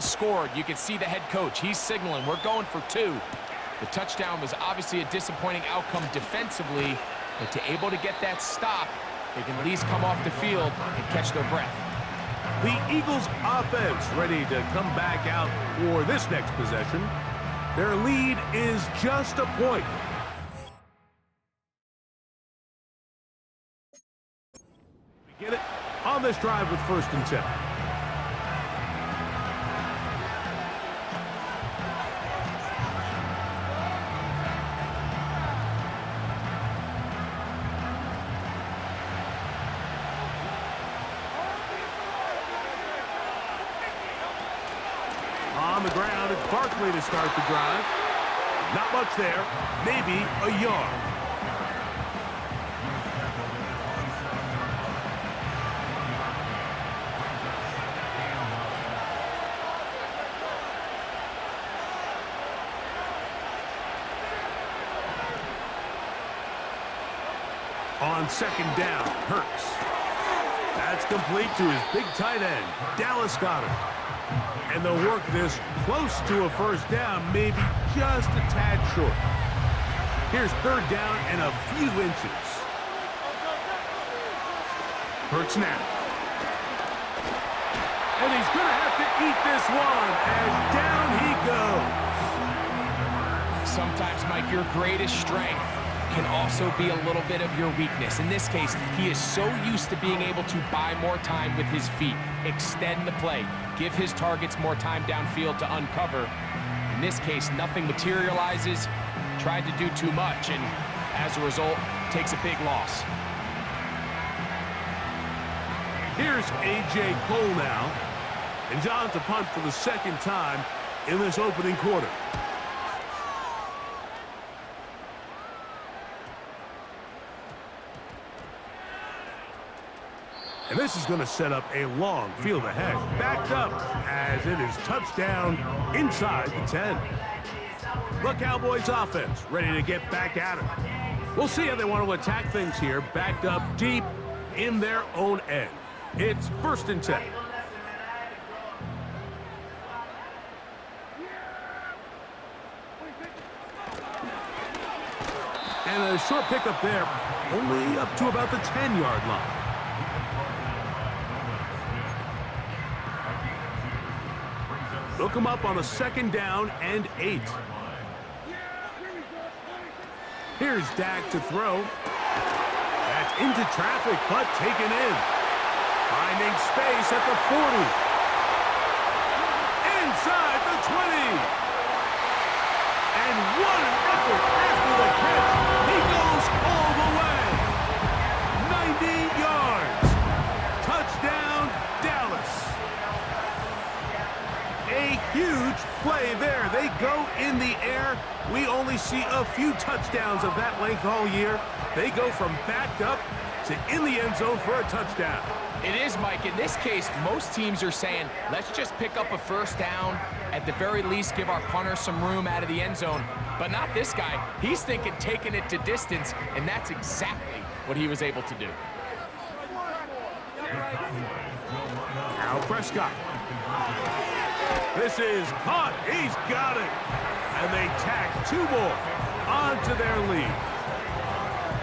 Scored. You can see the head coach. He's signaling. We're going for 2. The touchdown was obviously a disappointing outcome defensively, but to able to get that stop, they can at least come off the field and catch their breath. The Eagles offense ready to come back out for this next possession. Their lead is just a point. We get it on this drive with 1st and 10. On the ground, it's Barkley to start the drive. Not much there, maybe a yard. On 2nd down, Hurts. That's complete to his big tight end, Dallas Goedert. And they'll work this close to a 1st down, maybe just a tad short. Here's 3rd down and a few inches. Hurts now. And he's going to have to eat this one as down he goes. Sometimes, Mike, your greatest strength can also be a little bit of your weakness. In this case, he is so used to being able to buy more time with his feet, extend the play, give his targets more time downfield to uncover. In this case, nothing materializes, tried to do too much, and as a result, takes a big loss. Here's A.J. Cole now, and John to punt for the 2nd time in this opening quarter. And this is going to set up a long field ahead. Backed up as it is touchdown inside the 10. The Cowboys offense ready to get back at it. We'll see how they want to attack things here. Backed up deep in their own end. It's 1st and 10. And a short pickup there, only up to about the 10-yard line. They'll come up on a 2nd down and 8. Here's Dak to throw. That's into traffic, but taken in. Finding space at the 40. Inside the 20. And what an effort after the catch. He goes all the way. 90 yards. Touchdown, Dallas. A huge play there. They go in the air. We only see a few touchdowns of that length all year. They go from backed up to in the end zone for a touchdown. It is, Mike. In this case, most teams are saying, let's just pick up a 1st down. At the very least, give our punter some room out of the end zone. But not this guy. He's thinking taking it to distance, and that's exactly what he was able to do. Now Prescott. This is caught. He's got it. And they tack 2 more onto their lead.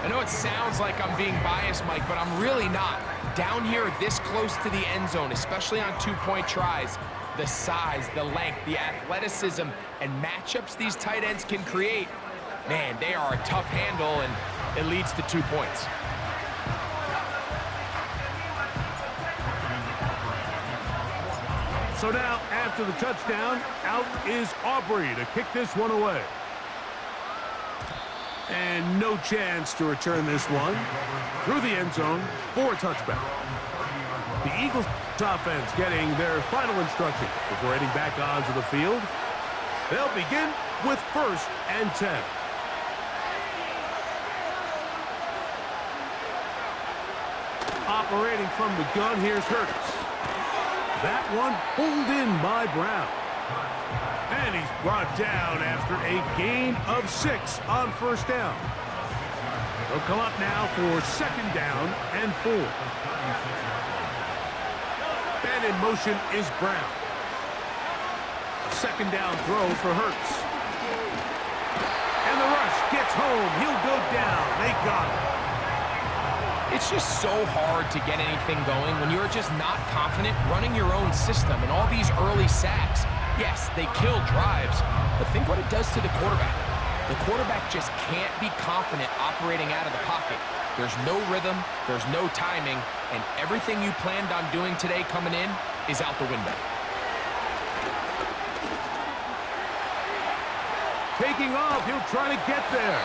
I know it sounds like I'm being biased, Mike, but I'm really not. Down here this close to the end zone, especially on 2-point tries, the size, the length, the athleticism, and matchups these tight ends can create, man, they are a tough handle, and it leads to 2 points. So now, after the touchdown, out is Aubrey to kick this one away. And no chance to return this one through the end zone for a touchback. The Eagles offense getting their final instruction before heading back onto the field. They'll begin with 1st and 10. Operating from the gun, here's Hurts. That one pulled in by Brown. And he's brought down after a gain of 6 on 1st down. They'll come up now for 2nd down and 4. And in motion is Brown. Second down throw for Hurts. And the rush gets home. He'll go down. They got him. It's just so hard to get anything going when you're just not confident running your own system and all these early sacks. Yes, they kill drives, but think what it does to the quarterback. The quarterback just can't be confident operating out of the pocket. There's no rhythm, there's no timing, and everything you planned on doing today coming in is out the window. Taking off, he'll try to get there.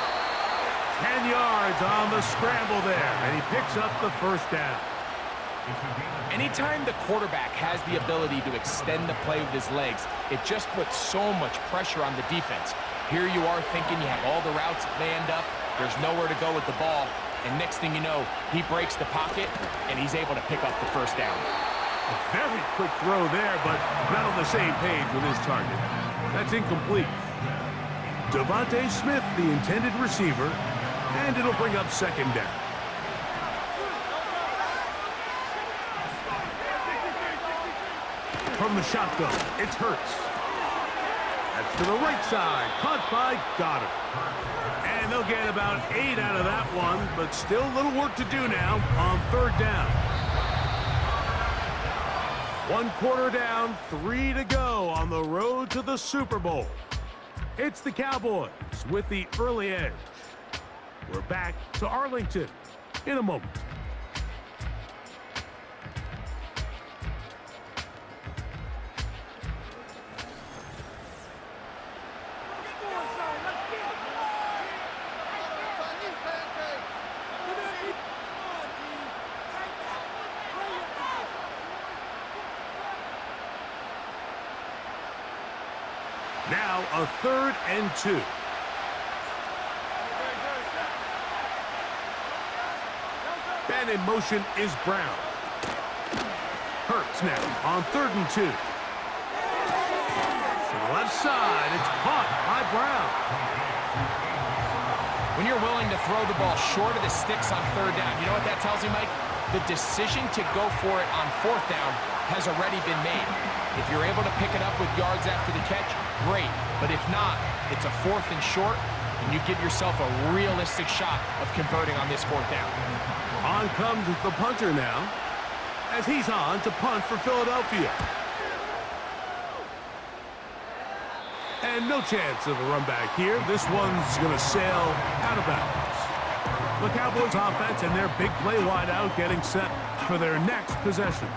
10 yards on the scramble there, and he picks up the first down. Anytime the quarterback has the ability to extend the play with his legs, it just puts so much pressure on the defense. Here you are thinking you have all the routes manned up, there's nowhere to go with the ball, and next thing you know, he breaks the pocket, and he's able to pick up the first down. A very quick throw there, but not on the same page with his target. That's incomplete. Devontae Smith, the intended receiver, and it'll bring up second down. From the shotgun, it's Hurts. That's to the right side, caught by Goddard. And they'll get about 8 out of that one, but still a little work to do now on third down. 1 quarter down, 3 to go on the road to the Super Bowl. It's the Cowboys with the early edge. We're back to Arlington in a moment. Now a 3rd and 2. And in motion is Brown. Hurts now on 3rd and 2. To the left side, it's caught by Brown. When you're willing to throw the ball short of the sticks on third down, you know what that tells me, Mike? The decision to go for it on 4th down has already been made. If you're able to pick it up with yards after the catch, great. But if not, it's a 4th and short, and you give yourself a realistic shot of converting on this 4th down. On comes the punter now, as he's on to punt for Philadelphia. And no chance of a run back here. This one's going to sail out of bounds. The Cowboys offense and their big play wideout getting set for their next possession.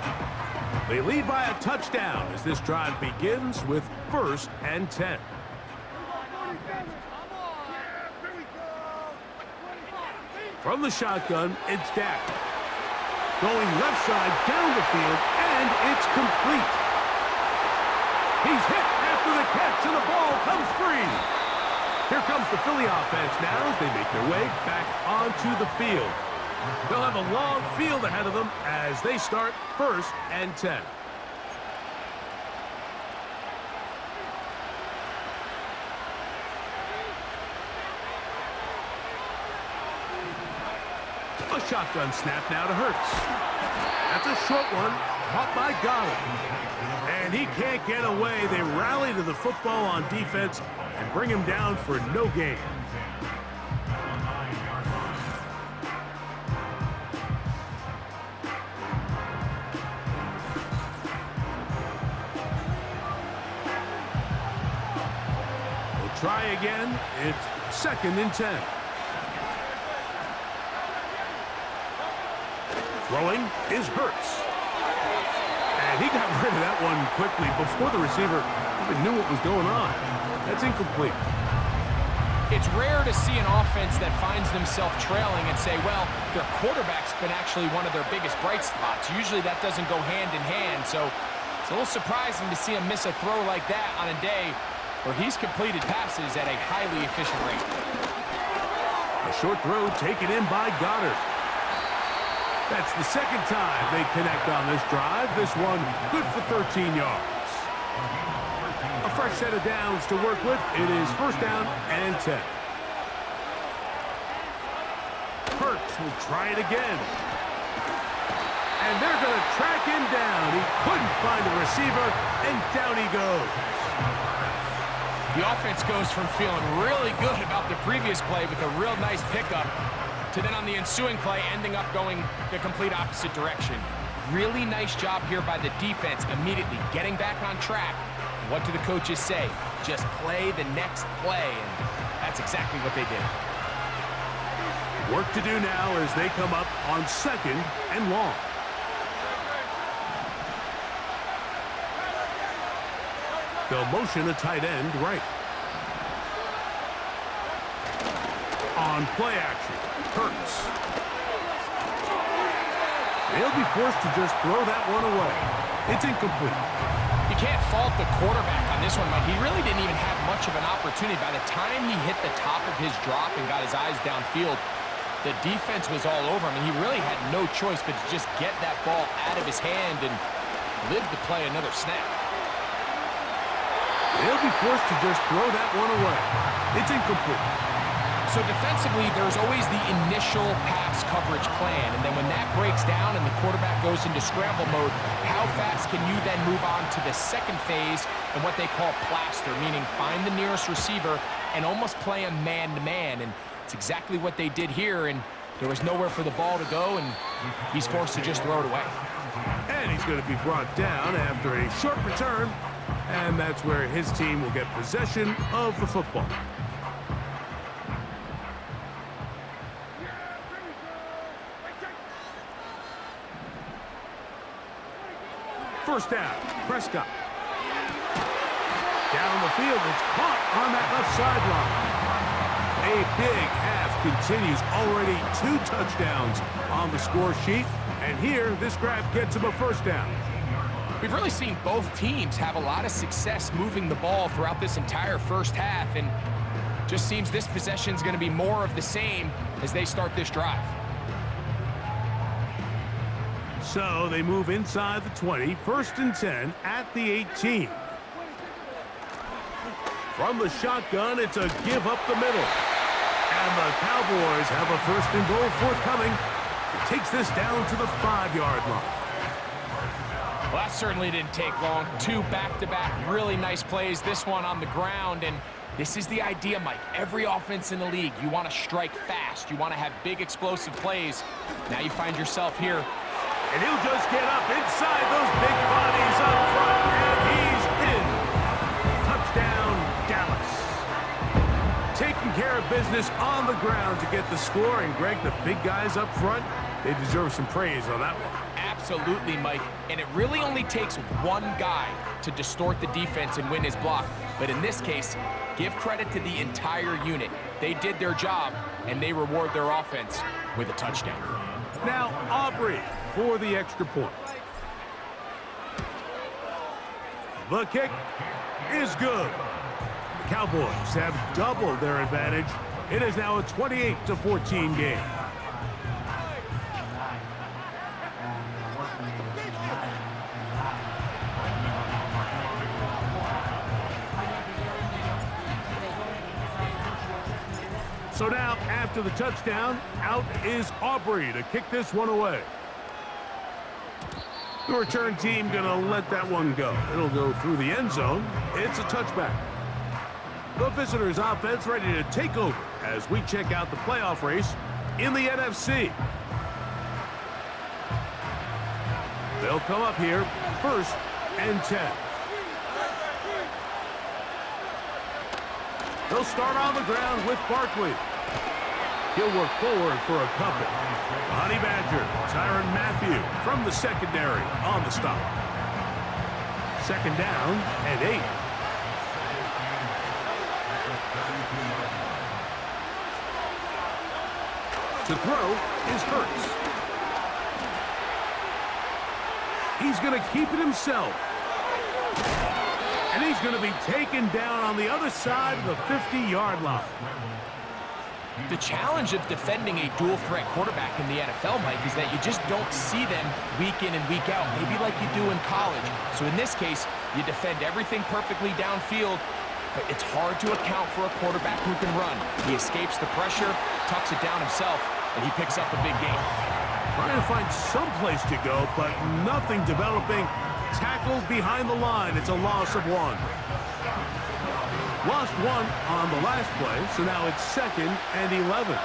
They lead by a touchdown as this drive begins with 1st and 10. From the shotgun, it's Dak. Going left side down the field, and it's complete. He's hit after the catch, and the ball comes free. Here comes the Philly offense now as they make their way back onto the field. They'll have a long field ahead of them as they start 1st and 10. A shotgun snap now to Hurts. That's a short one, caught by Goddard. And he can't get away. They rally to the football on defense and bring him down for no gain. We'll try again. It's 2nd and 10. Throwing is Hurts. And he got rid of that one quickly before the receiver even knew what was going on. That's incomplete. It's rare to see an offense that finds themselves trailing and say, well, their quarterback's been actually one of their biggest bright spots. Usually that doesn't go hand in hand, so it's a little surprising to see him miss a throw like that on a day where he's completed passes at a highly efficient rate. A short throw taken in by Goddard. That's the 2nd time they connect on this drive. This one good for 13 yards. A fresh set of downs to work with. It is 1st down and 10. Hurts will try it again. And they're going to track him down. He couldn't find the receiver, and down he goes. The offense goes from feeling really good about the previous play with a real nice pickup to then on the ensuing play ending up going the complete opposite direction. Really nice job here by the defense immediately getting back on track. What do the coaches say? Just play the next play, and that's exactly what they did. Work to do now as they come up on 2nd and long. They'll motion a tight end right. On play action, Hurts. They'll be forced to just throw that one away. It's incomplete. You can't fault the quarterback on this one, Mike. He really didn't even have much of an opportunity. By the time he hit the top of his drop and got his eyes downfield, the defense was all over him, and he really had no choice but to just get that ball out of his hand and live to play another snap. They'll be forced to just throw that one away. It's incomplete. So defensively, there's always the initial pass coverage plan, and then when that breaks down and the quarterback goes into scramble mode, how fast can you then move on to the second phase and what they call plaster, meaning find the nearest receiver and almost play him man-to-man, and it's exactly what they did here, and there was nowhere for the ball to go, and he's forced to just throw it away. And he's going to be brought down after a short return, and that's where his team will get possession of the football. First down, Prescott. Down the field, it's caught on that left sideline. A big half continues, already 2 touchdowns on the score sheet, and here, this grab gets him a first down. We've really seen both teams have a lot of success moving the ball throughout this entire first half, and just seems this possession is going to be more of the same as they start this drive. So they move inside the 20, 1st and 10 at the 18. From the shotgun, it's a give up the middle. And the Cowboys have a 1st and goal forthcoming. It takes this down to the 5-yard line. Well, that certainly didn't take long. 2 back-to-back really nice plays, this one on the ground, and this is the idea, Mike. Every offense in the league, you want to strike fast. You want to have big explosive plays. Now you find yourself here. And he'll just get up inside those big bodies up front, and he's in. Touchdown, Dallas. Taking care of business on the ground to get the score, and Greg, the big guys up front, they deserve some praise on that one. Absolutely, Mike. And it really only takes one guy to distort the defense and win his block. But in this case, give credit to the entire unit. They did their job, and they reward their offense with a touchdown. Now, Aubrey for the extra point. The kick is good. The Cowboys have doubled their advantage. It is now a 28-14 game. So now, after the touchdown, out is Aubrey to kick this one away. The return team going to let that one go. It'll go through the end zone. It's a touchback. The visitors' offense ready to take over as we check out the playoff race in the NFC. They'll come up here 1st and 10. They'll start on the ground with Barkley. He'll work forward for a couple. Honey Badger, Tyrann Mathieu from the secondary on the stop. 2nd down and 8. To throw is Hurts. He's going to keep it himself. And he's going to be taken down on the other side of the 50-yard line. The challenge of defending a dual-threat quarterback in the NFL, Mike, is that you just don't see them week in and week out, maybe like you do in college. So in this case, you defend everything perfectly downfield, but it's hard to account for a quarterback who can run. He escapes the pressure, tucks it down himself, and he picks up a big gain. Trying to find some place to go, but nothing developing. Tackled behind the line. It's a loss of 1. Lost one on the last play, so now it's 2nd and 11.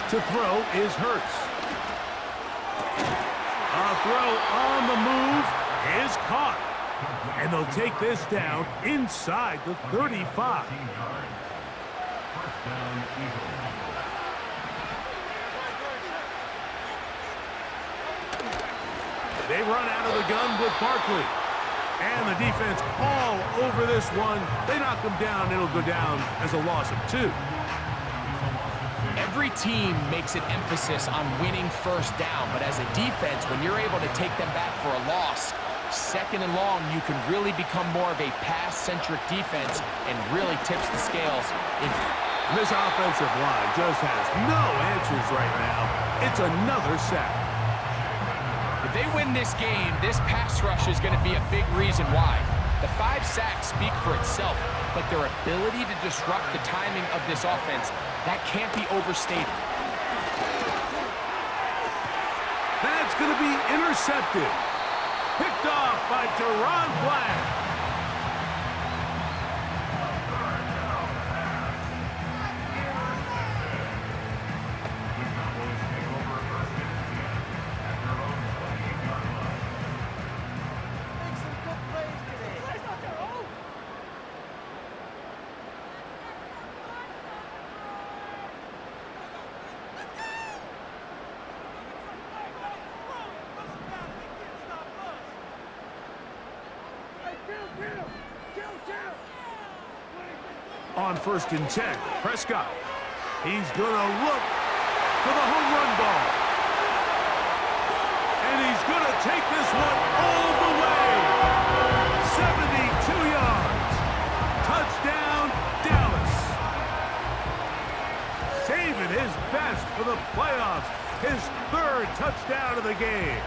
To throw is Hurts. A throw on the move is caught. And they'll take this down inside the 35. They run out of the gun with Barkley. And the defense all over this one. They knock him down. It'll go down as a loss of 2. Every team makes an emphasis on winning first down, but as a defense, when you're able to take them back for a loss, 2nd and long, you can really become more of a pass-centric defense and really tips the scales. This offensive line just has no answers right now. It's another sack. If they win this game, this pass rush is going to be a big reason why. The 5 sacks speak for itself, but their ability to disrupt the timing of this offense, that can't be overstated. That's going to be intercepted. Picked off by Deron Black. On 1st and 10, Prescott. He's going to look for the home run ball. And he's going to take this one all the way. 72 yards. Touchdown, Dallas. Saving his best for the playoffs. His 3rd touchdown of the game.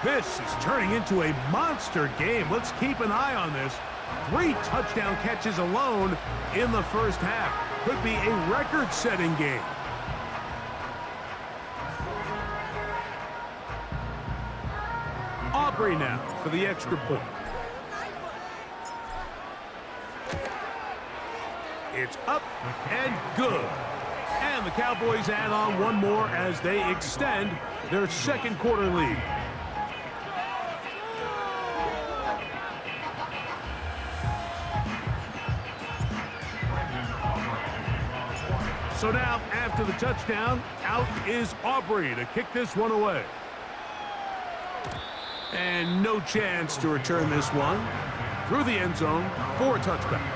This is turning into a monster game. Let's keep an eye on this. 3 touchdown catches alone in the first half. Could be a record-setting game. Aubrey now for the extra point. It's up and good. And the Cowboys add on one more as they extend their 2nd quarter lead. So now, after the touchdown, out is Aubrey to kick this one away. And no chance to return this one through the end zone for a touchback.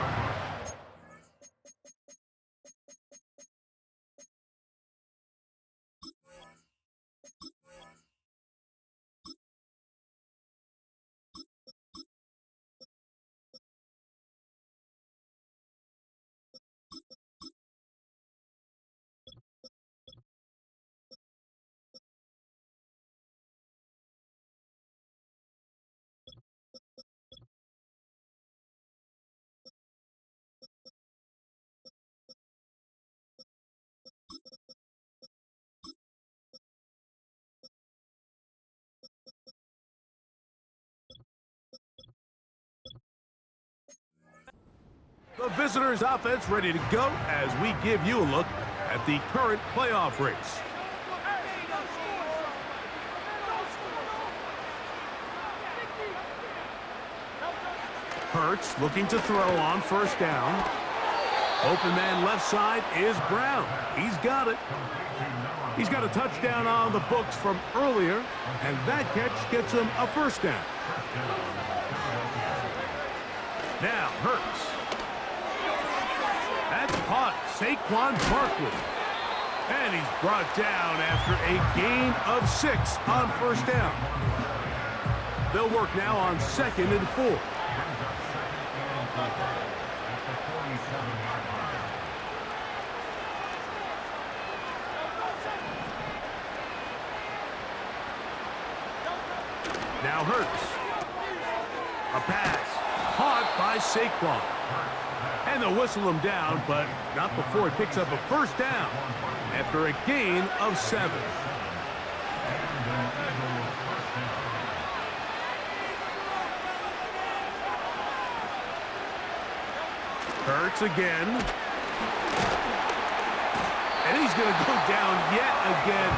The visitors' offense ready to go as we give you a look at the current playoff race. Hurts looking to throw on 1st down. Open man left side is Brown. He's got it. He's got a touchdown on the books from earlier, and that catch gets him a 1st down. Now Hurts. That's caught Saquon Barkley. And he's brought down after a gain of 6 on 1st down. They'll work now on 2nd and 4. Now Hurts. A pass caught by Saquon. And they'll whistle him down, but not before he picks up a 1st down after a gain of 7. Hurts again. And he's going to go down yet again.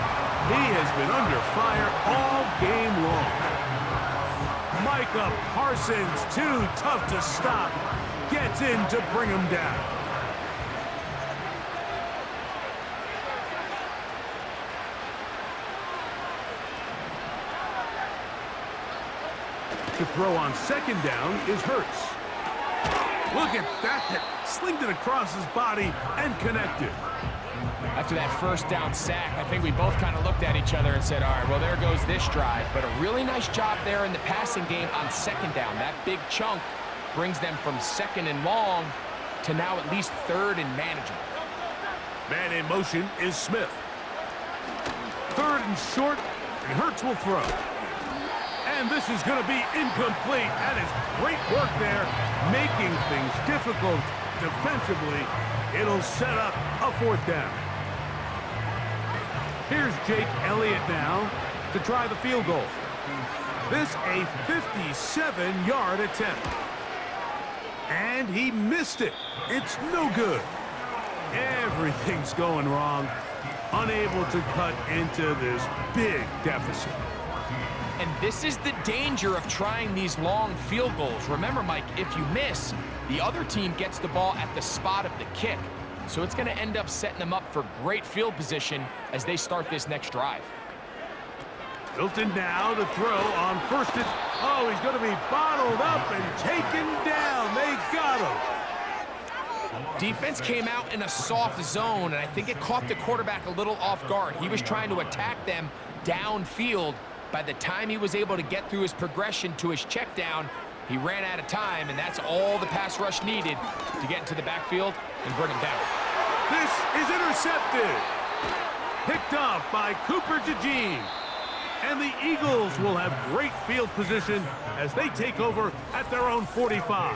He has been under fire all game long. Micah Parsons, too tough to stop, gets in to bring him down. To throw on second down is Hurts. Look at that. Slinged it across his body and connected. After that first down sack, I think we both kind of looked at each other and said, all right, well, there goes this drive. But a really nice job there in the passing game on second down. That big chunk brings them from second and long to now at least third and manageable. Man in motion is Smith. Third and short, and Hurts will throw. And this is going to be incomplete. That is great work there, making things difficult defensively. It'll set up a fourth down. Here's Jake Elliott now to try the field goal. This a 57-yard attempt. And he missed it. It's no good. Everything's going wrong. Unable to cut into this big deficit. And this is the danger of trying these long field goals. Remember, Mike, if you miss, the other team gets the ball at the spot of the kick. So it's going to end up setting them up for great field position as they start this next drive. Milton now to throw on first and... Oh, he's going to be bottled up and taken down. They got him. Defense came out in a soft zone, and I think it caught the quarterback a little off guard. He was trying to attack them downfield. By the time he was able to get through his progression to his check down, he ran out of time, and that's all the pass rush needed to get into the backfield and bring him down. This is intercepted. Picked off by Cooper DeJean. And the Eagles will have great field position as they take over at their own 45.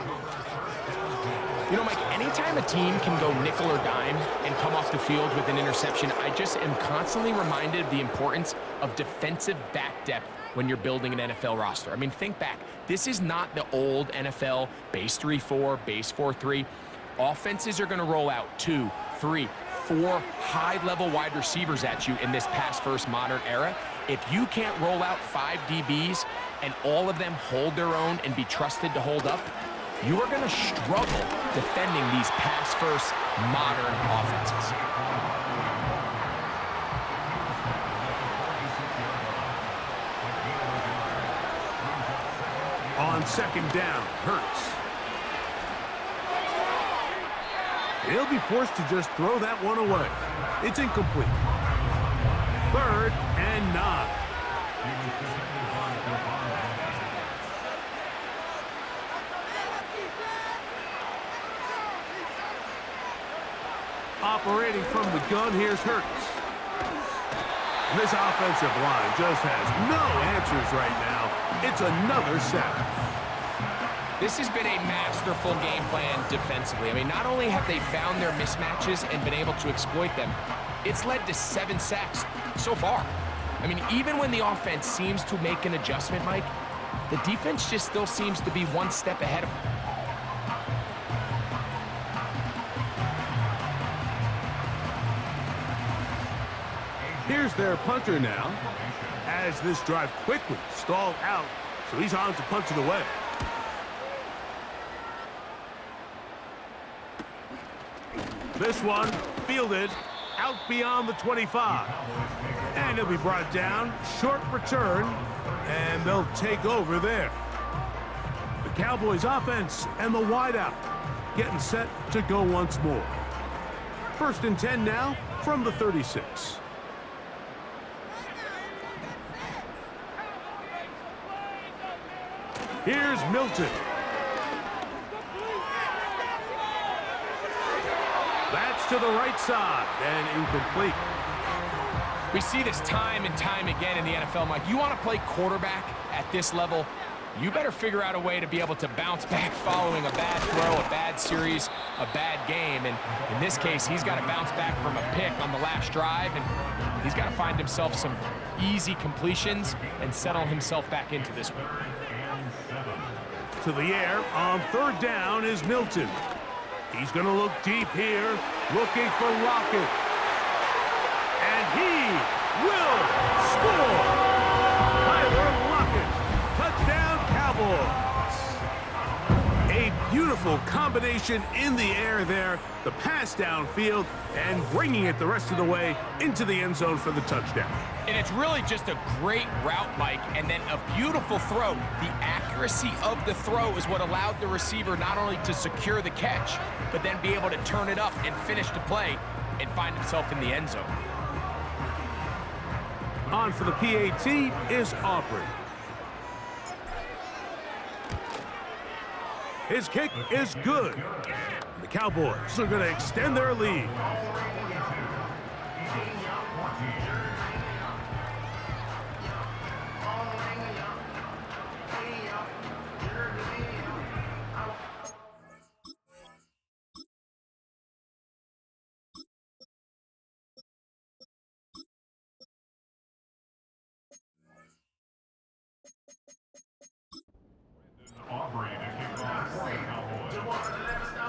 You know, Mike, anytime a team can go nickel or dime and come off the field with an interception, I just am constantly reminded of the importance of defensive back depth when you're building an NFL roster. I mean, think back. This is not the old NFL base 3-4, base 4-3. Offenses are going to roll out 2, 3, 4 high-level wide receivers at you in this pass-first modern era. If you can't roll out 5 DBs and all of them hold their own and be trusted to hold up, you are going to struggle defending these pass-first modern offenses. On second down, Hurts. He'll be forced to just throw that one away. It's incomplete. Third and 9. Operating from the gun, here's Hurts. And this offensive line just has no answers right now. It's another sack. This has been a masterful game plan defensively. I mean, not only have they found their mismatches and been able to exploit them, it's led to 7 sacks so far. I mean, even when the offense seems to make an adjustment, Mike, the defense just still seems to be one step ahead of them. Here's their punter now, as this drive quickly stalled out, so he's on to punch it away. This one fielded out beyond the 25. And he'll be brought down, short return, and they'll take over there. The Cowboys offense and the wideout getting set to go once more. First and 10 now from the 36. Here's Milton. That's to the right side and incomplete. We see this time and time again in the NFL, Mike. You want to play quarterback at this level, you better figure out a way to be able to bounce back following a bad throw, a bad series, a bad game. And in this case, he's got to bounce back from a pick on the last drive, and he's got to find himself some easy completions and settle himself back into this one. To the air on third down is Milton. He's going to look deep here, looking for Lockett. And he will score! Tyler Lockett, touchdown Cowboys! A beautiful combination in the air there, the pass downfield, and bringing it the rest of the way into the end zone for the touchdown. And it's really just a great route, Mike, and then a beautiful throw. The accuracy of the throw is what allowed the receiver not only to secure the catch, but then be able to turn it up and finish the play and find himself in the end zone. On for the PAT is Aubrey. His kick is good. The Cowboys are going to extend their lead.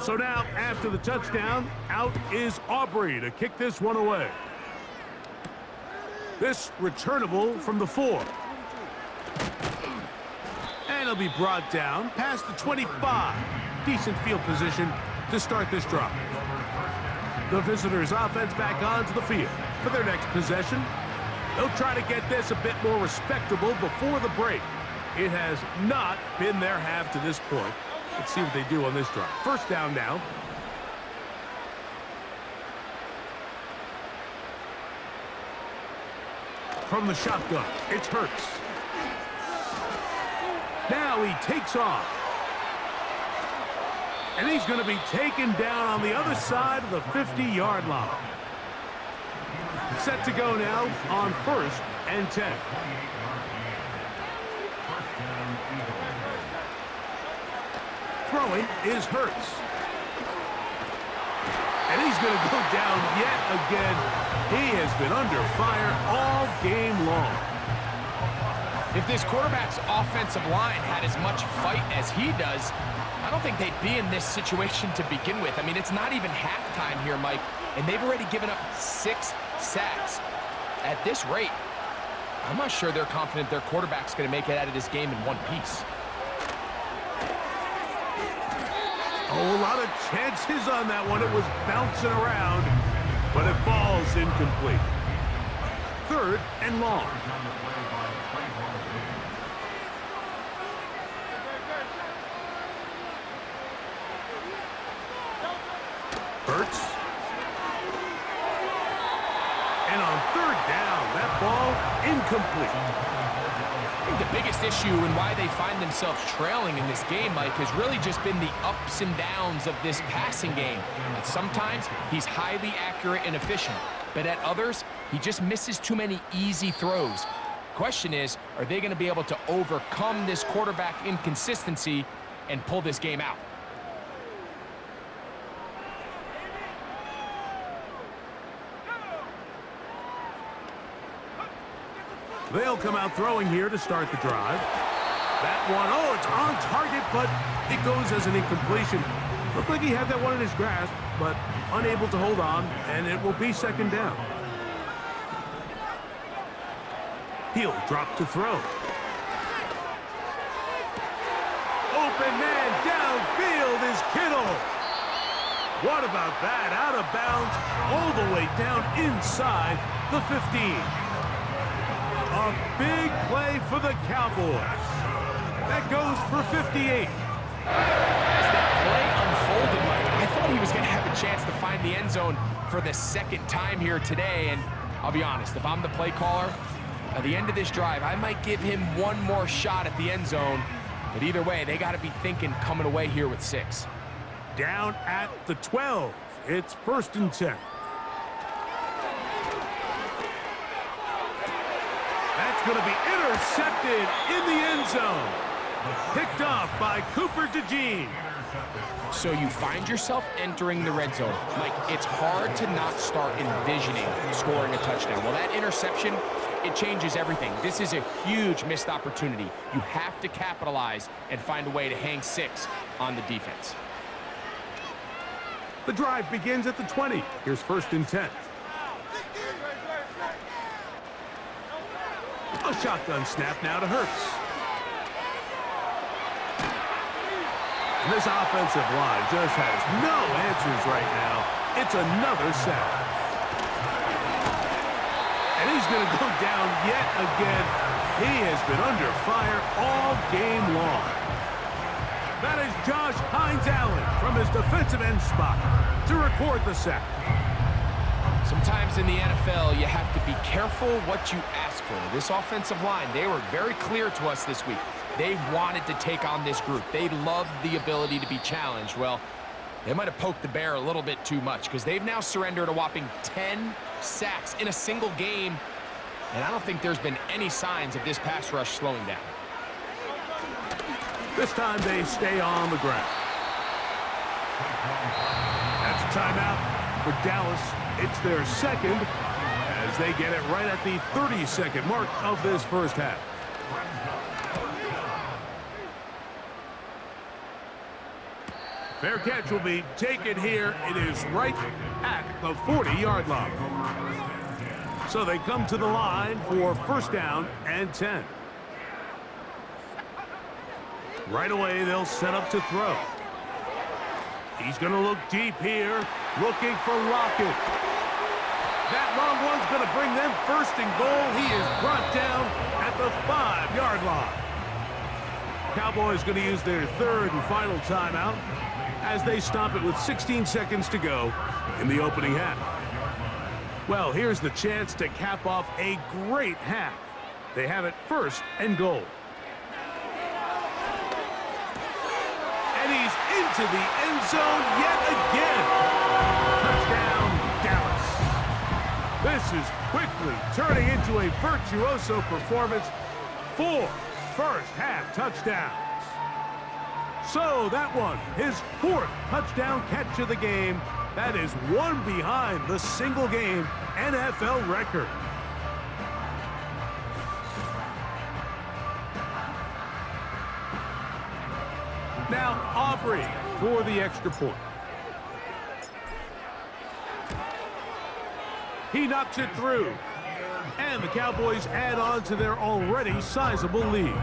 So now, after the touchdown, out is Aubrey to kick this one away. This returnable from the 4. And it'll be brought down past the 25. Decent field position to start this drive. The visitors' offense back onto the field for their next possession. They'll try to get this a bit more respectable before the break. It has not been their half to this point. Let's see what they do on this drive. First down now. From the shotgun, it's Hurts. Now he takes off. And he's going to be taken down on the other side of the 50-yard line. Set to go now on 1st and 10. Throwing is Hurts. And he's going to go down yet again. He has been under fire all game long. If this quarterback's offensive line had as much fight as he does, I don't think they'd be in this situation to begin with. I mean, it's not even halftime here, Mike, and they've already given up 6 sacks. At this rate, I'm not sure they're confident their quarterback's going to make it out of this game in one piece. Oh, a lot of chances on that one. It was bouncing around, but it falls incomplete. 3rd and long. Hurts. And on 3rd down, that ball incomplete. I think the biggest issue and why they find themselves trailing in this game, Mike, has really just been the ups and downs of this passing game. And sometimes he's highly accurate and efficient, but at others, he just misses too many easy throws. Question is, are they going to be able to overcome this quarterback inconsistency and pull this game out? They'll come out throwing here to start the drive. That one, oh, it's on target, but it goes as an incompletion. Looked like he had that one in his grasp, but unable to hold on, and it will be 2nd down. He'll drop to throw. Open man downfield is Kittle. What about that? Out of bounds, all the way down inside the 15. A big play for the Cowboys. That goes for 58. As that play unfolded, Mike, I thought he was going to have a chance to find the end zone for the 2nd time here today. And I'll be honest, if I'm the play caller, at the end of this drive, I might give him one more shot at the end zone. But either way, they got to be thinking coming away here with 6. Down at the 12. It's 1st and 10. That's going to be intercepted in the end zone. Picked off by Cooper DeJean. So you find yourself entering the red zone. Like, it's hard to not start envisioning scoring a touchdown. Well, that interception, it changes everything. This is a huge missed opportunity. You have to capitalize and find a way to hang 6 on the defense. The drive begins at the 20. Here's 1st and 10. A shotgun snap now to Hurts. And this offensive line just has no answers right now. It's another sack. And he's going to go down yet again. He has been under fire all game long. That is Josh Hines-Allen from his defensive end spot to record the sack. Sometimes in the NFL, you have to be careful what you ask for. This offensive line, they were very clear to us this week. They wanted to take on this group. They loved the ability to be challenged. Well, they might have poked the bear a little bit too much because they've now surrendered a whopping 10 sacks in a single game, and I don't think there's been any signs of this pass rush slowing down. This time they stay on the ground. That's a timeout for Dallas. It's their second as they get it right at the 30-second mark of this first half. Fair catch will be taken here. It is right at the 40-yard line. So they come to the line for 1st down and 10. Right away, they'll set up to throw. He's going to look deep here, looking for Lockett. That long one's going to bring them 1st and goal. He is brought down at the 5-yard line. Cowboys going to use their 3rd and final timeout as they stop it with 16 seconds to go in the opening half. Well, here's the chance to cap off a great half. They have it 1st and goal. And he's into the end zone yet again. Touchdown, Dallas. This is quickly turning into a virtuoso performance. 4 first-half touchdowns. So that one, his 4th touchdown catch of the game. That is one behind the single-game NFL record. Now Aubrey for the extra point. He knocks it through. And the Cowboys add on to their already sizable lead.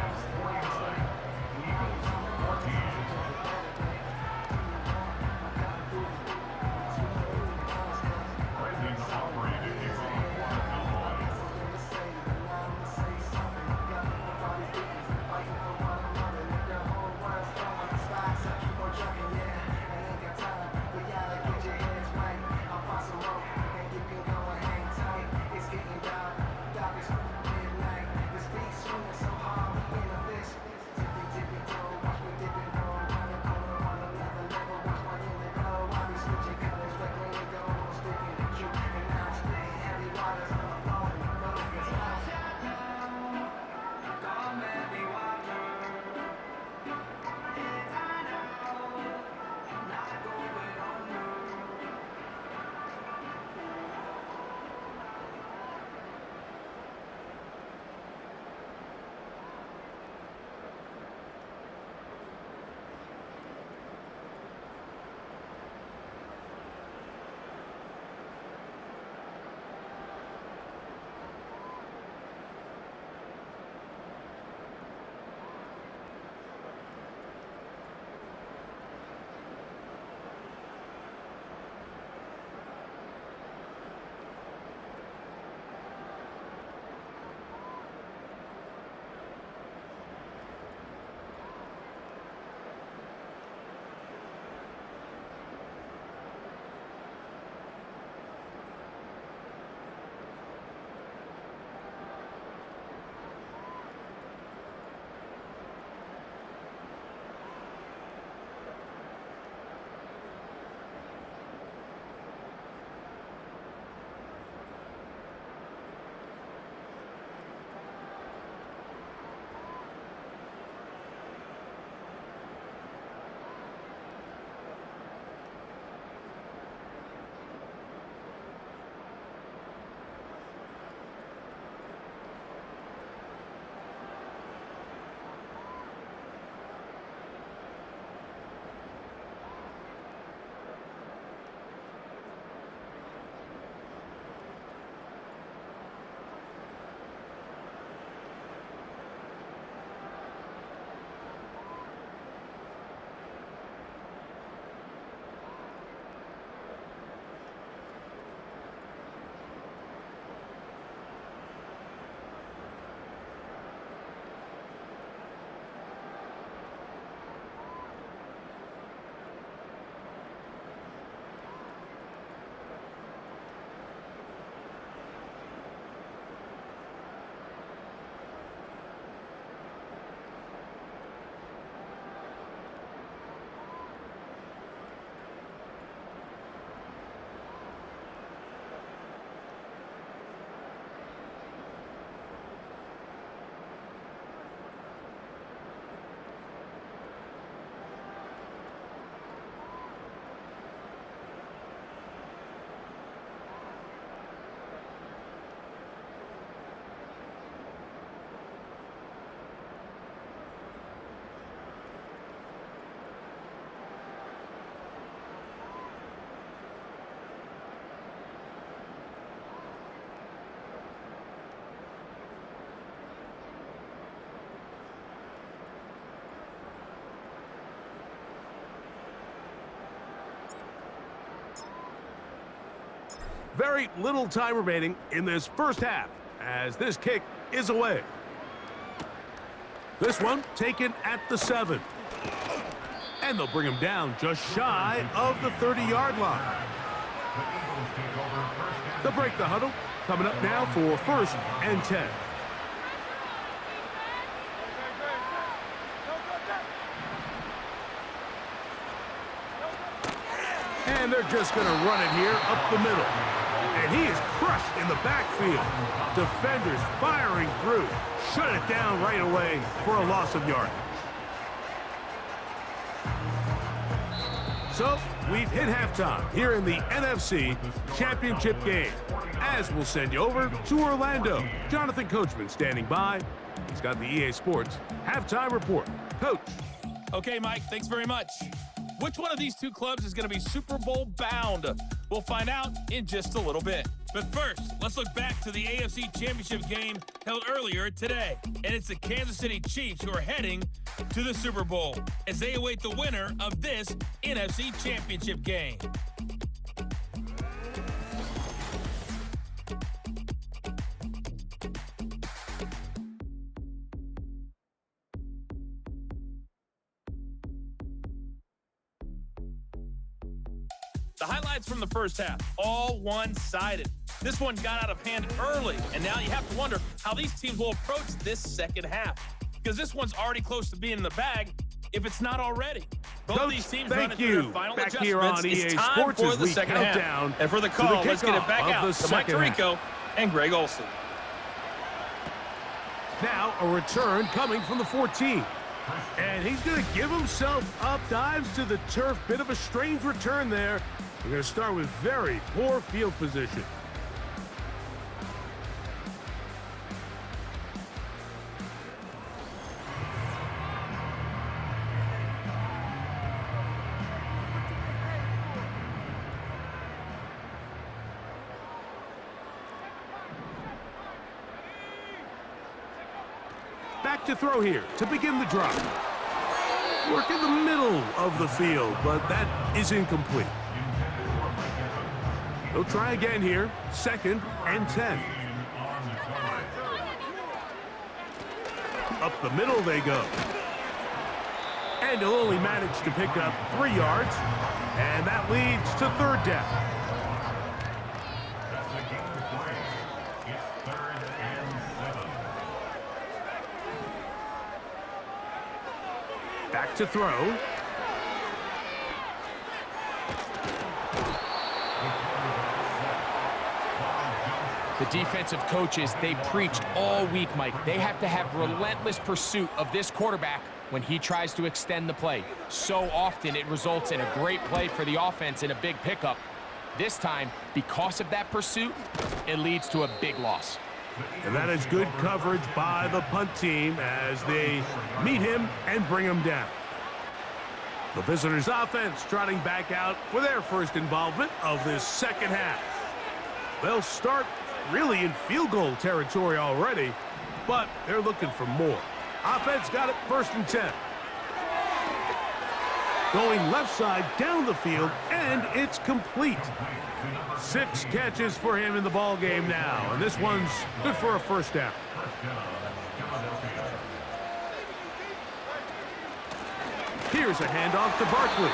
Very little time remaining in this first half as this kick is away. This one taken at the 7. And they'll bring him down just shy of the 30-yard line. They'll break the huddle. Coming up now for 1st and 10. And they're just going to run it here up the middle. And he is crushed in the backfield. Defenders firing through. Shut it down right away for a loss of yardage. So, we've hit halftime here in the NFC Championship game. As we'll send you over to Orlando. Jonathan Coachman standing by. He's got the EA Sports halftime report. Coach. Okay, Mike, thanks very much. Which one of these two clubs is going to be Super Bowl bound? We'll find out in just a little bit. But first, let's look back to the AFC Championship game held earlier today. And it's the Kansas City Chiefs who are heading to the Super Bowl as they await the winner of this NFC Championship game. The highlights from the first half, all one-sided. This one got out of hand early, and now you have to wonder how these teams will approach this second half. Because this one's already close to being in the bag, if it's not already. Both Coach, these teams thank running through you. their final Back adjustments. here on EA It's time Sports for as the we second count half. down And for the to call, the let's get it back kickoff out of the to Mike second half. Tirico and Greg Olson. Now a return coming from the 14. And he's going to give himself up, dives to the turf. Bit of a strange return there. We're going to start with very poor field position. Back to throw here to begin the drive. Work in the middle of the field, but that is incomplete. They'll try again here. 2nd and 10. Up the middle they go. And he'll only manage to pick up 3 yards. And that leads to 3rd down. Back to throw. The defensive coaches, they preached all week, Mike. They have to have relentless pursuit of this quarterback when he tries to extend the play. So often it results in a great play for the offense and a big pickup. This time, because of that pursuit, it leads to a big loss. And that is good coverage by the punt team as they meet him and bring him down. The visitors' offense trotting back out for their first involvement of this second half. They'll start really in field goal territory already, but they're looking for more. Offense got it 1st and 10. Going left side down the field, and it's complete. 6 catches for him in the ball game now, and this one's good for a 1st down. Here's a handoff to Barkley.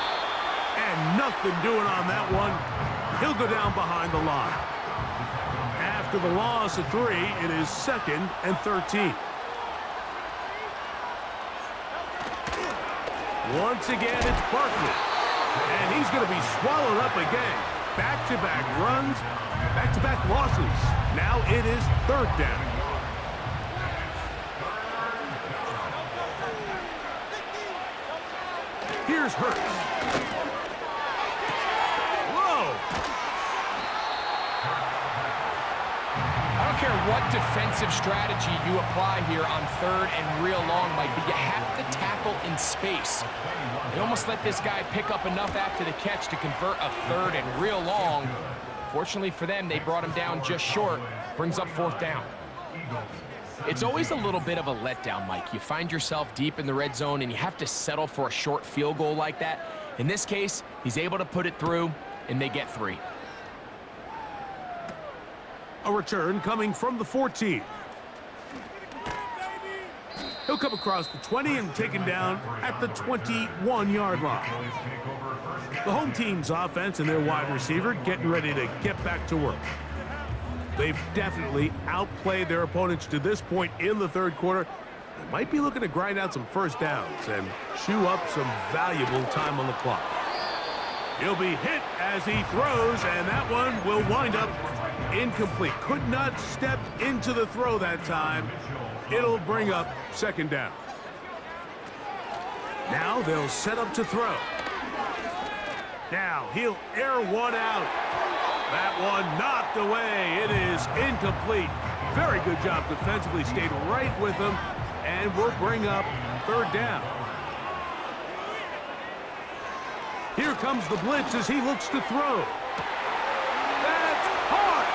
And nothing doing on that one. He'll go down behind the line. After the loss of 3, it is 2nd and 13. Once again, it's Barkley. And he's going to be swallowed up again. Back-to-back runs, back-to-back losses. Now it is 3rd down. Here's Hurts. Whoa! I don't care what defensive strategy you apply here on 3rd and real long, Mike, but you have to tackle in space. They almost let this guy pick up enough after the catch to convert a 3rd and real long. Fortunately for them, they brought him down just short. Brings up 4th down. It's always a little bit of a letdown, Mike. You find yourself deep in the red zone, and you have to settle for a short field goal like that. In this case, he's able to put it through, and they get 3. A return coming from the 14. He'll come across the 20 and taken down at the 21-yard line. The home team's offense and their wide receiver getting ready to get back to work. They've definitely outplayed their opponents to this point in the third quarter. They might be looking to grind out some first downs and chew up some valuable time on the clock. He'll be hit as he throws, and that one will wind up incomplete. Could not step into the throw that time. It'll bring up second down. Now they'll set up to throw. Now he'll air one out. That one knocked away. It is incomplete. Very good job defensively. Stayed right with him, and will bring up third down. Here comes the blitz as he looks to throw. That's hard.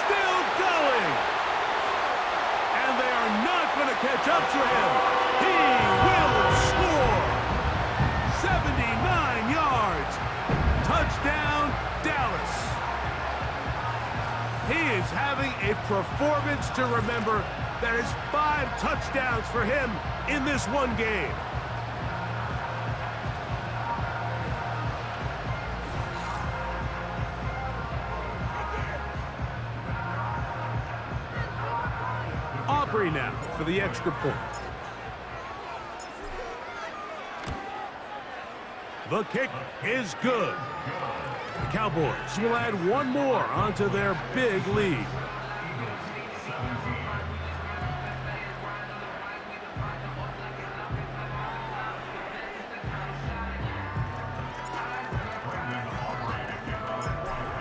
Still going. And they are not going to catch up to him. He will score. 79 yards. Touchdown, Dallas. He is having a performance to remember. That is 5 touchdowns for him in this one game. Aubrey now for the extra point. The kick is good. The Cowboys will add one more onto their big lead.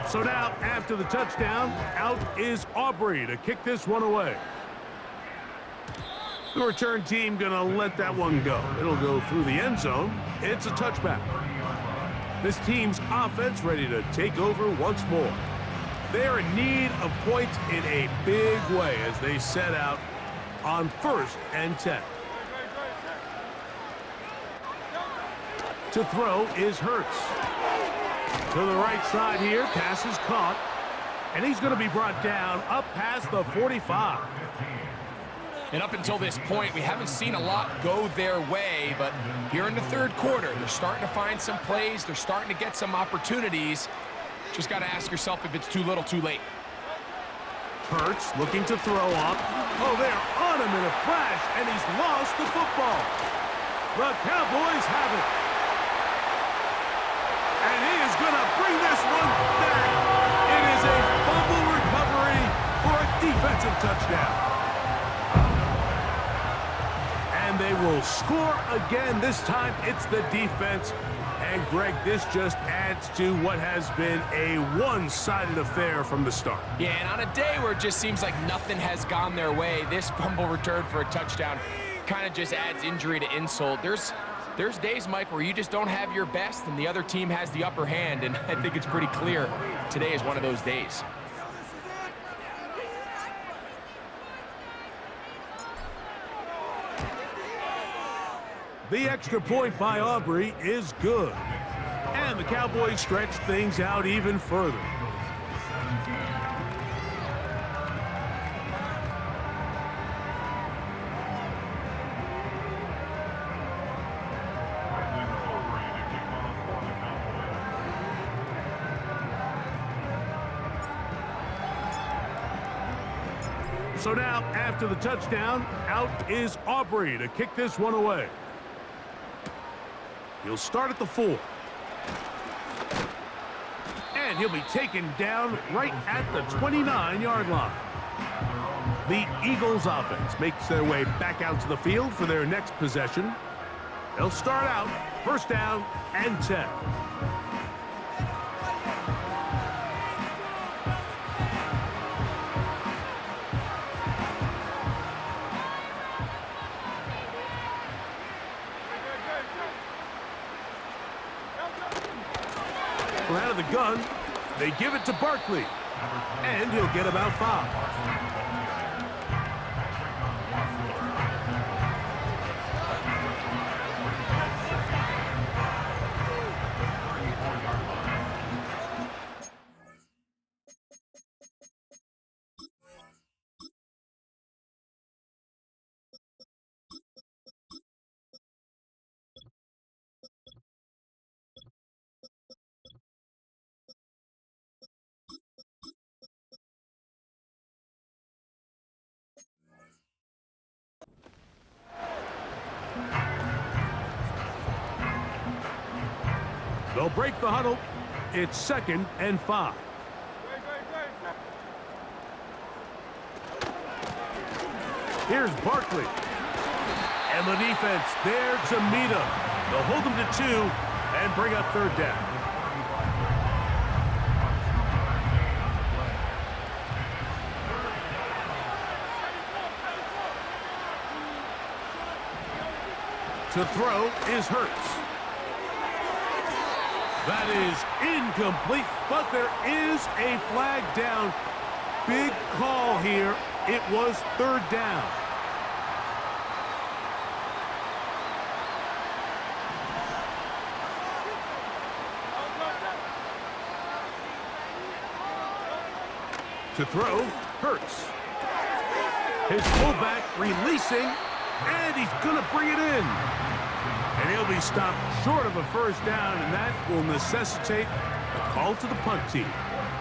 So now, after the touchdown, out is Aubrey to kick this one away. The return team gonna let that one go. It'll go through the end zone. It's a touchback. This team's offense ready to take over once more. They're in need of points in a big way as they set out on 1st and 10. To throw is Hurts. To the right side here, pass is caught, and he's going to be brought down up past the 45. And up until this point, we haven't seen a lot go their way, but here in the third quarter, they're starting to find some plays. They're starting to get some opportunities. Just got to ask yourself if it's too little, too late. Hurts looking to throw up. Oh, they're on him in a flash, and he's lost the football. The Cowboys have it. And he is going to bring this one back. It is a fumble recovery for a defensive touchdown. And they will score again. This time it's the defense. And Greg, this just adds to what has been a one-sided affair from the start. Yeah, and on a day where it just seems like nothing has gone their way, this fumble return for a touchdown kind of just adds injury to insult. There's days, Mike, where you just don't have your best and the other team has the upper hand, and I think it's pretty clear today is one of those days. The extra point by Aubrey is good. And the Cowboys stretch things out even further. So now, after the touchdown, out is Aubrey to kick this one away. He'll start at the 4. And he'll be taken down right at the 29-yard line. The Eagles offense makes their way back out to the field for their next possession. They'll start out 1st down and 10. Out of the gun, they give it to Barkley, and he'll get about 5. They'll break the huddle. It's 2nd and 5. Here's Barkley. And the defense there to meet him. They'll hold him to 2 and bring up 3rd down. To throw is Hurts. That is incomplete, but there is a flag down. Big call here. It was 3rd down. To throw, Hurts. His fullback releasing, and he's going to bring it in. And he'll be stopped short of a 1st down, and that will necessitate a call to the punt team.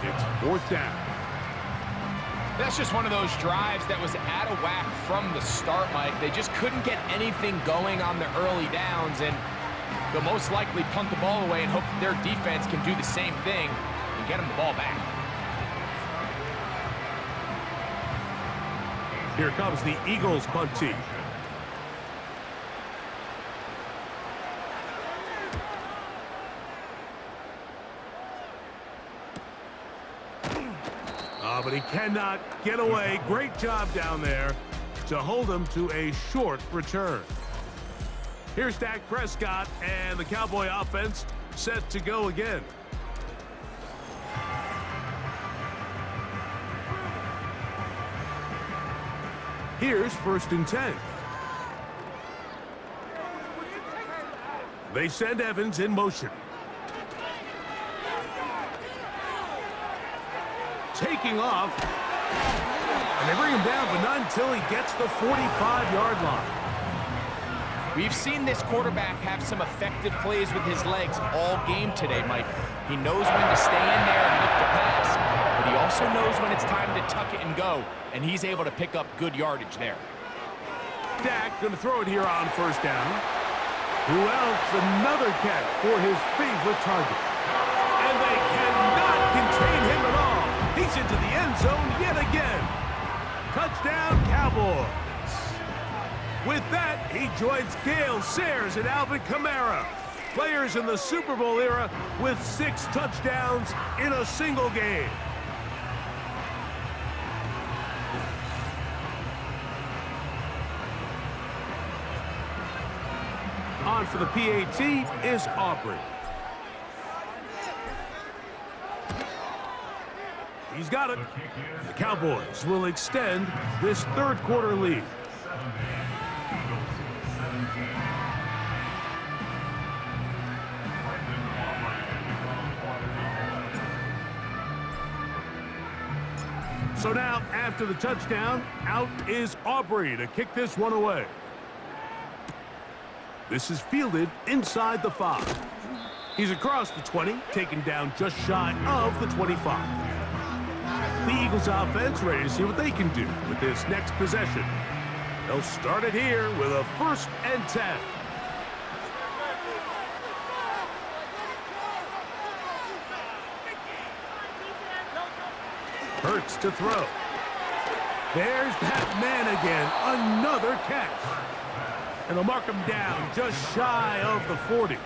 It's 4th down. That's just one of those drives that was out of whack from the start, Mike. They just couldn't get anything going on the early downs, and they'll most likely punt the ball away and hope that their defense can do the same thing and get them the ball back. Here comes the Eagles punt team. But he cannot get away. Great job down there to hold him to a short return. Here's Dak Prescott and the Cowboy offense set to go again. Here's 1st and 10. They send Evans in motion. Taking off, and they bring him down, but not until he gets the 45-yard line. We've seen this quarterback have some effective plays with his legs all game today, Mike. He knows when to stay in there and look to pass, but he also knows when it's time to tuck it and go, and he's able to pick up good yardage there. Dak going to throw it here on 1st down. Who else? Another catch for his favorite target. And they cannot contain him at all. He's into the end zone yet again. Touchdown, Cowboys. With that, he joins Gale Sayers and Alvin Kamara, players in the Super Bowl era with 6 touchdowns in a single game. On for the PAT is Aubrey. He's got it. The Cowboys will extend this 3rd quarter lead. So now, after the touchdown, out is Aubrey to kick this one away. This is fielded inside the 5. He's across the 20, taken down just shy of the 25. The Eagles offense ready to see what they can do with this next possession. They'll start it here with a 1st and 10. Hurts to throw. There's that man again. Another catch. And they'll mark him down just shy of the 40.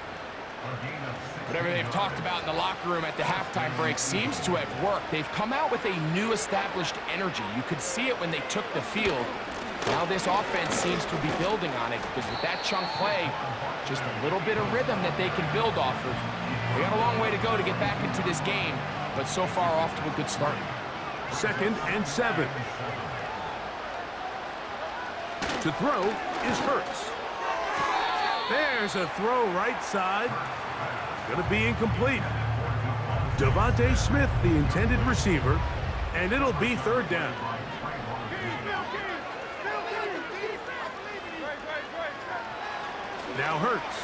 Whatever they've talked about in the locker room at the halftime break seems to have worked. They've come out with a new established energy. You could see it when they took the field. Now this offense seems to be building on it because with that chunk play, just a little bit of rhythm that they can build off of. They got a long way to go to get back into this game, but so far off to a good start. 2nd and 7. To throw is Hurts. There's a throw right side. It's going to be incomplete. Devontae Smith, the intended receiver, and it'll be 3rd down. Now Hurts.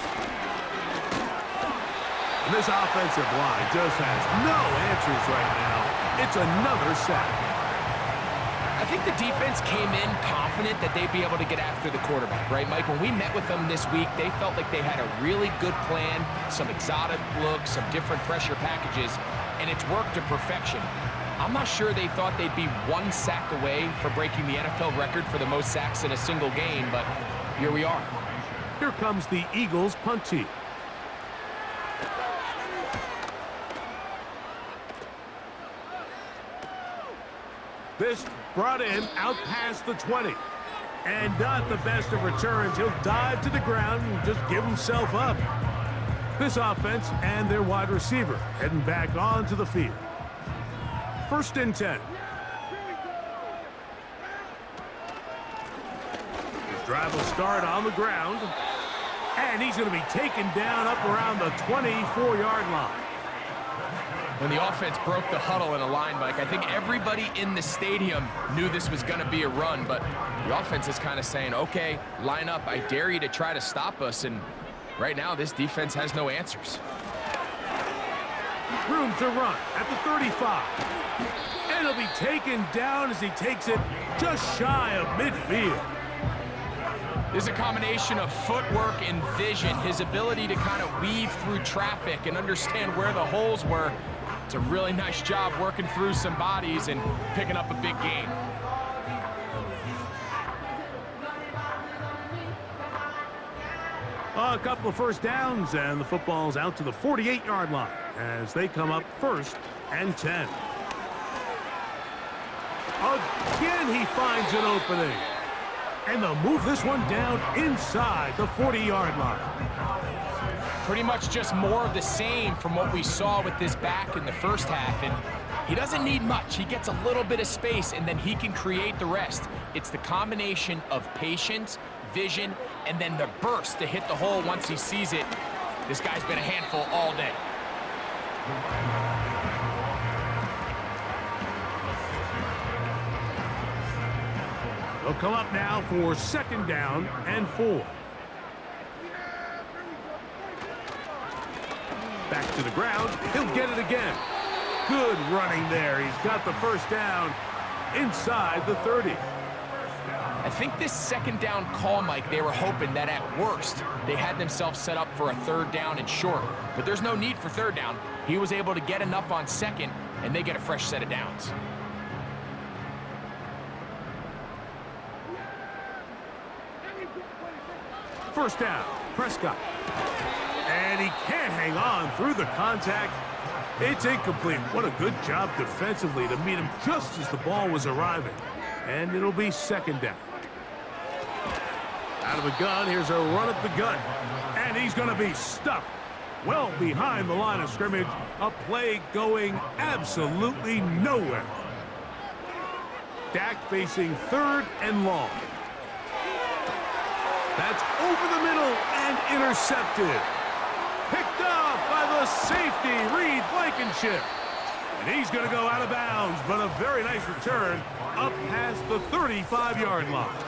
And this offensive line just has no answers right now. It's another sack. I think the defense came in confident that they'd be able to get after the quarterback, right, Mike? When we met with them this week, they felt like they had a really good plan, some exotic looks, some different pressure packages, and it's worked to perfection. I'm not sure they thought they'd be 1 sack away from breaking the NFL record for the most sacks in a single game, but here we are. Here comes the Eagles punt team. This brought in out past the 20. And not the best of returns. He'll dive to the ground and just give himself up. This offense and their wide receiver heading back onto the field. 1st and 10. His drive will start on the ground. And he's going to be taken down up around the 24-yard line. When the offense broke the huddle in a line, Mike, I think everybody in the stadium knew this was going to be a run, but the offense is kind of saying, okay, line up. I dare you to try to stop us, and right now this defense has no answers. Room to run at the 35. And he'll be taken down as he takes it just shy of midfield. There's a combination of footwork and vision, his ability to kind of weave through traffic and understand where the holes were. It's a really nice job working through some bodies and picking up a big gain. A couple of first downs, and the football's out to the 48-yard line as they come up 1st and 10. Again, he finds an opening. And they'll move this one down inside the 40-yard line. Pretty much just more of the same from what we saw with this back in the first half. And he doesn't need much. He gets a little bit of space, and then he can create the rest. It's the combination of patience, vision, and then the burst to hit the hole once he sees it. This guy's been a handful all day. They'll come up now for 2nd down and 4. Back to the ground. He'll get it again. Good running there. He's got the first down inside the 30. I think this 2nd down call, Mike, they were hoping that at worst they had themselves set up for a 3rd down and short. But there's no need for 3rd down. He was able to get enough on 2nd, and they get a fresh set of downs. First down, Prescott. And he can't hang on through the contact. It's incomplete. What a good job defensively to meet him just as the ball was arriving. And it'll be 2nd down. Out of the gun, here's a run at the gut. And he's going to be stuffed well behind the line of scrimmage. A play going absolutely nowhere. Dak facing 3rd and long. That's over the middle and intercepted. Picked off by the safety, Reed Blankenship. And he's going to go out of bounds, but a very nice return up past the 35-yard line.